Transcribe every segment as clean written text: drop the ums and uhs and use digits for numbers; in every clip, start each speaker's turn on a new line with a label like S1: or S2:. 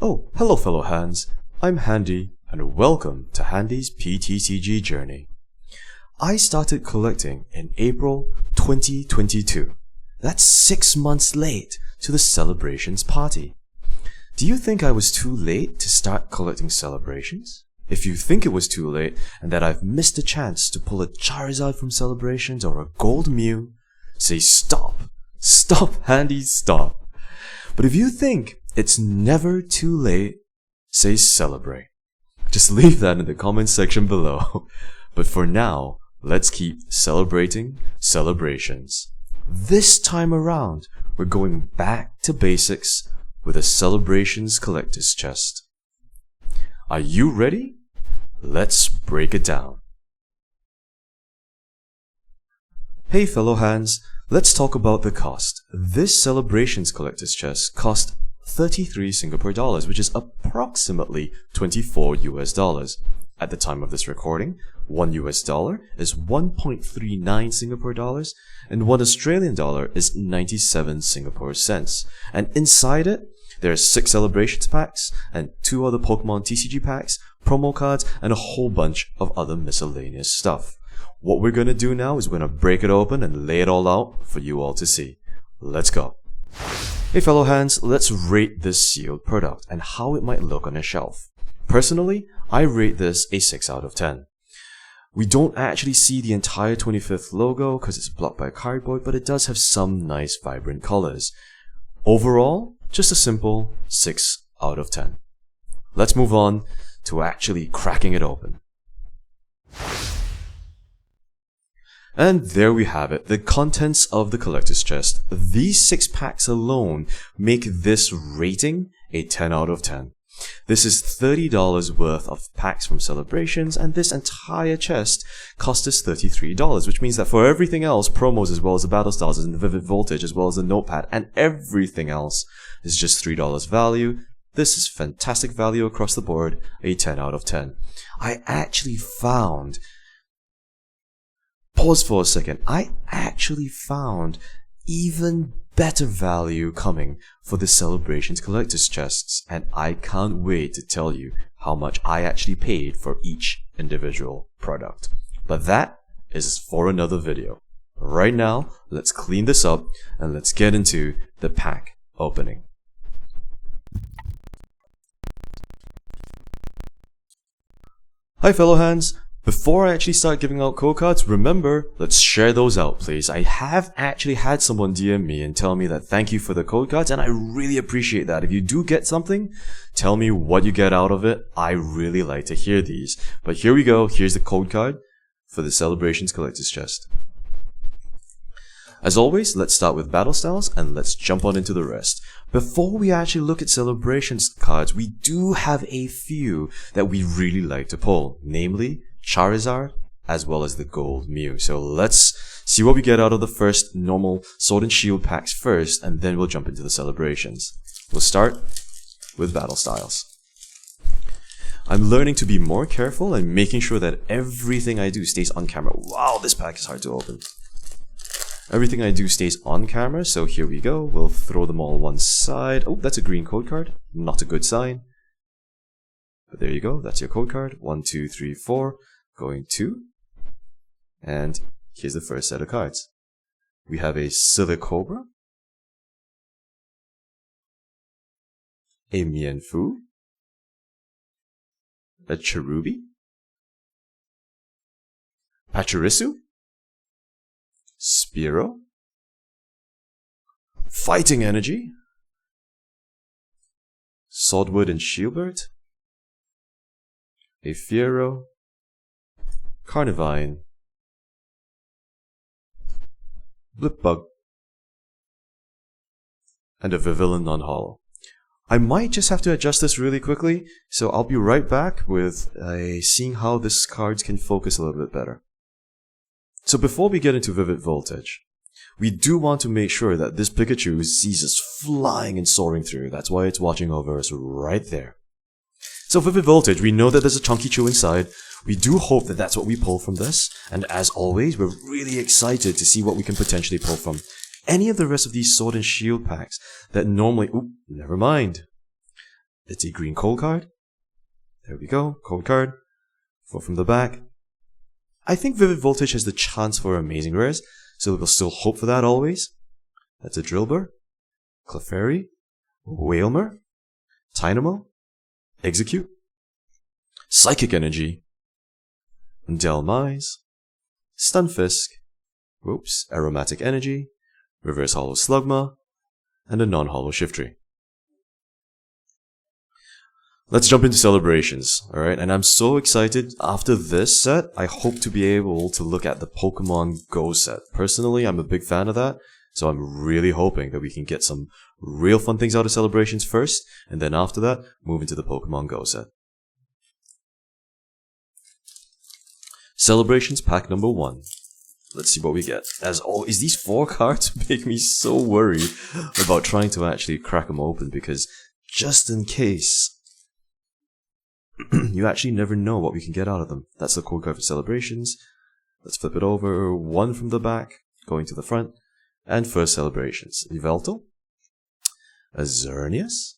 S1: Oh, hello fellow Hands, I'm Handy, and welcome to Handy's PTCG journey. I started collecting in April 2022. That's 6 months late to the Celebrations party. Do you think I was too late to start collecting Celebrations? If you think it was too late and that I've missed a chance to pull a Charizard from Celebrations or a Gold Mew, say stop. Stop, Handy, stop. But if you think it's never too late, say celebrate. Just leave that in the comments section below. But for now, let's keep celebrating Celebrations. This time around, we're going back to basics with a Celebrations collector's chest. Are you ready? Let's break it down. Hey fellow Hands, let's talk about the cost. This Celebrations collector's chest cost 33 Singapore dollars, which is approximately 24 US dollars. At the time of this recording, 1 US dollar is 1.39 Singapore dollars and 1 Australian dollar is 97 Singapore cents. And inside it, there are 6 Celebrations packs and 2 other Pokemon TCG packs, promo cards, and a whole bunch of other miscellaneous stuff. What we're gonna do now is we're gonna break it open and lay it all out for you all to see. Let's go. Hey fellow Hands, let's rate this sealed product and how it might look on a shelf. Personally, I rate this a 6 out of 10. We don't actually see the entire 25th logo because it's blocked by cardboard, but it does have some nice vibrant colors. Overall, just a simple 6 out of 10. Let's move on to actually cracking it open. And there we have it, the contents of the collector's chest. These 6 packs alone make this rating a 10 out of 10. This is $30 worth of packs from Celebrations, and this entire chest cost us $33, which means that for everything else, promos as well as the Battle Styles and the Vivid Voltage as well as the Notepad and everything else is just $3 value. This is fantastic value across the board, a 10 out of 10. I actually found... Pause for a second. I actually found even better value coming for the Celebrations collector's chests, and I can't wait to tell you how much I actually paid for each individual product. But that is for another video. Right now, let's clean this up and let's get into the pack opening. Hi fellow Hands! Before I actually start giving out code cards, remember, let's share those out please. I have actually had someone DM me and tell me that thank you for the code cards, and I really appreciate that. If you do get something, tell me what you get out of it. I really like to hear these. But here we go, here's the code card for the Celebrations collector's chest. As always, let's start with Battle Styles and let's jump on into the rest. Before we actually look at Celebrations cards, we do have a few that we really like to pull, namely Charizard, as well as the Gold Mew. So let's see what we get out of the first normal Sword and Shield packs first, and then we'll jump into the Celebrations. We'll start with Battle Styles. I'm learning to be more careful and making sure that everything I do stays on camera. Wow, this pack is hard to open. Everything I do stays on camera, so here we go. We'll throw them all one side. Oh, that's a green code card. Not a good sign. But there you go, that's your code card. 1, 2, 3, 4. Going 2. And here's the first set of cards. We have a Silicobra, a Mienfoo, a Cherubi, Pachirisu, Spearow, Fighting Energy, Swordwood and Shieldbird, a Fiero, Carnivine, Blipbug, and a Vivillon non-holo. I might just have to adjust this really quickly, so I'll be right back with seeing how this cards can focus a little bit better. So before we get into Vivid Voltage, we do want to make sure that this Pikachu sees us flying and soaring through. That's why it's watching over us right there. So Vivid Voltage, we know that there's a Chunky Chew inside. We do hope that that's what we pull from this. And as always, we're really excited to see what we can potentially pull from any of the rest of these Sword and Shield packs that normally... Oop, never mind. It's a green cold card. There we go, cold card. 4 from the back. I think Vivid Voltage has the chance for amazing rares, so we'll still hope for that always. That's a Drillbur, Clefairy, Whalmer, Tynamo, Execute, Psychic Energy, Delmise, Stunfisk, Aromatic Energy, Reverse Hollow Slugma, and a non-hollow Shiftry. Let's jump into Celebrations, alright? And I'm so excited. After this set, I hope to be able to look at the Pokemon Go set. Personally, I'm a big fan of that, so I'm really hoping that we can get some real fun things out of Celebrations first, and then after that, move into the Pokemon Go set. Celebrations pack number 1. Let's see what we get. As always, these 4 cards make me so worried about trying to actually crack them open, because just in case, you actually never know what we can get out of them. That's the code card for Celebrations. Let's flip it over. 1 from the back, going to the front. And first Celebrations. Yveltal. A Xerneas.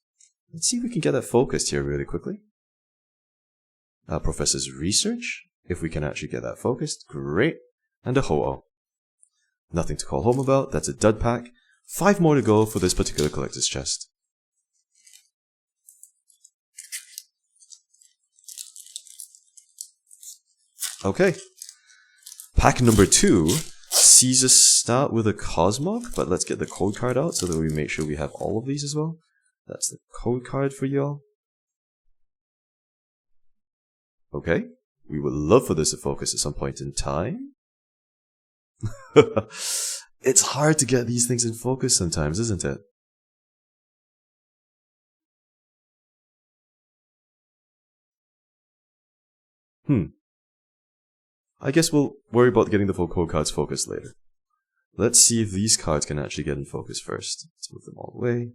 S1: Let's see if we can get that focused here really quickly. Professor's Research. If we can actually get that focused. Great. And a Ho-Oh. Nothing to call home about. That's a dud pack. 5 more to go for this particular collector's chest. Okay, pack number 2 sees us start with a Cosmog, but let's get the code card out so that we make sure we have all of these as well. That's the code card for y'all. Okay, we would love for this to focus at some point in time. It's hard to get these things in focus sometimes, isn't it? I guess we'll worry about getting the full code cards focused later. Let's see if these cards can actually get in focus first. Let's move them all the way.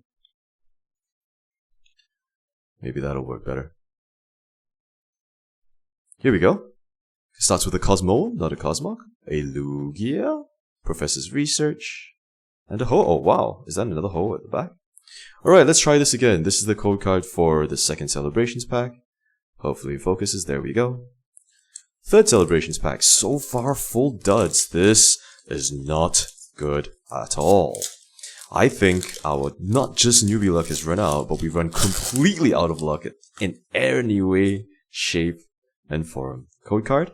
S1: Maybe that'll work better. Here we go. Starts with a Cosmo, not a Cosmog. A Lugia, Professor's Research, and a Ho-Oh. Wow, is that another Ho at the back? Alright, let's try this again. This is the code card for the second Celebrations pack. Hopefully it focuses. There we go. Third Celebrations pack. So far, full duds. This is not good at all. I think our not just newbie luck has run out, but we've run completely out of luck in any way, shape, and form. Code card.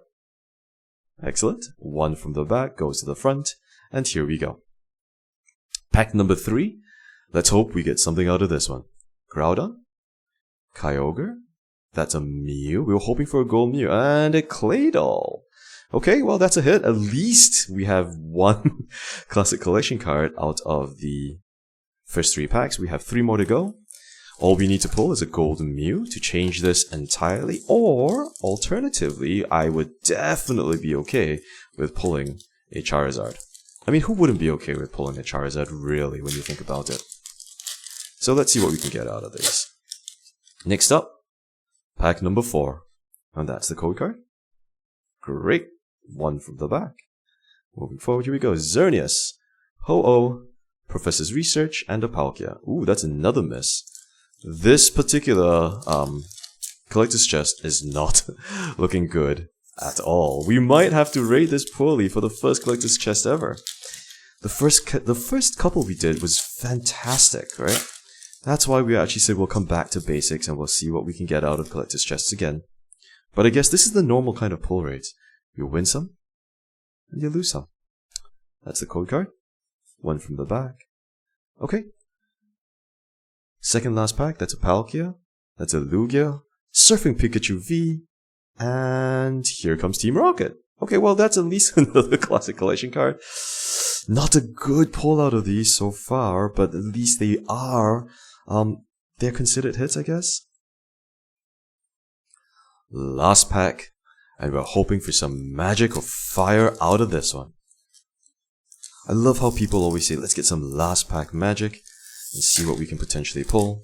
S1: Excellent. 1 from the back goes to the front. And here we go. Pack number 3. Let's hope we get something out of this one. Groudon. Kyogre. That's a Mew. We were hoping for a gold Mew. And a Claydol. Okay, well that's a hit. At least we have 1 Classic Collection card out of the first 3 packs. We have 3 more to go. All we need to pull is a golden Mew to change this entirely. Or, alternatively, I would definitely be okay with pulling a Charizard. I mean, who wouldn't be okay with pulling a Charizard, really, when you think about it? So let's see what we can get out of this. Next up, pack number 4. And that's the code card. Great. 1 from the back. Moving forward, here we go. Xerneas, Ho-Oh, Professor's Research, and a Palkia. Ooh, that's another miss. This particular collector's chest is not looking good at all. We might have to rate this poorly for the first collector's chest ever. The first couple we did was fantastic, right? That's why we actually said we'll come back to basics and we'll see what we can get out of collector's chests again. But I guess this is the normal kind of pull rate. You win some, and you lose some. That's the code card. 1 from the back. Okay. Second last pack, that's a Palkia. That's a Lugia. Surfing Pikachu V. And here comes Team Rocket. Okay, well that's at least another Classic Collection card. Not a good pull out of these so far, but at least they are, they're considered hits, I guess. Last pack, and we're hoping for some magic or fire out of this one. I love how people always say, let's get some last pack magic and see what we can potentially pull.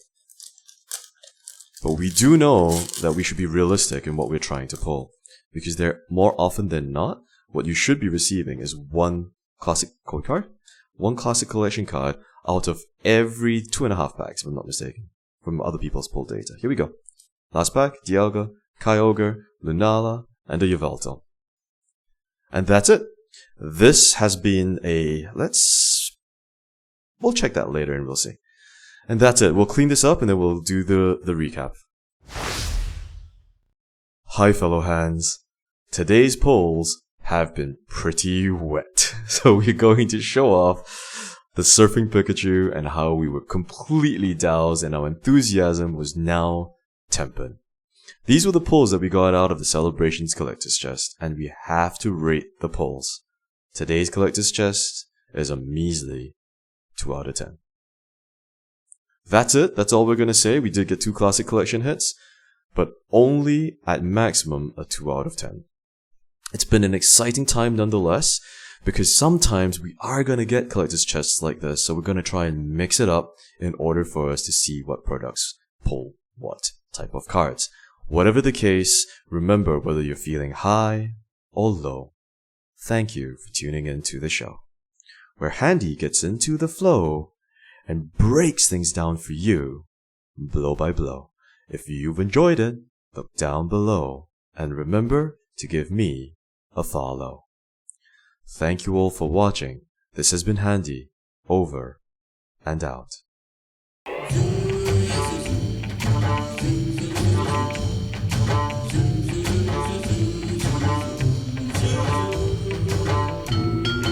S1: But we do know that we should be realistic in what we're trying to pull, because there, more often than not, what you should be receiving is 1 Classic Code card, 1 Classic Collection card out of every 2.5 packs, if I'm not mistaken. from other people's pull data. Here we go. Last pack, Dialga, Kyogre, Lunala, and a Yveltal. And that's it. This has been we'll check that later and we'll see. And that's it. We'll clean this up and then we'll do the recap. Hi fellow hands. Today's polls have been pretty wet. So we're going to show off the Surfing Pikachu and how we were completely doused and our enthusiasm was now tempered. These were the polls that we got out of the Celebrations Collector's Chest, and we have to rate the polls. Today's Collector's Chest is a measly 2 out of 10. That's it. That's all we're going to say. We did get 2 Classic Collection hits, but only at maximum a 2 out of 10. It's been an exciting time nonetheless, because sometimes we are going to get Collector's Chests like this, so we're going to try and mix it up in order for us to see what products pull what type of cards. Whatever the case, remember whether you're feeling high or low. Thank you for tuning in to the show, where Handy gets into the flow and breaks things down for you, blow by blow. If you've enjoyed it, look down below, and remember to give me a follow. Thank you all for watching. This has been Handy, over and out.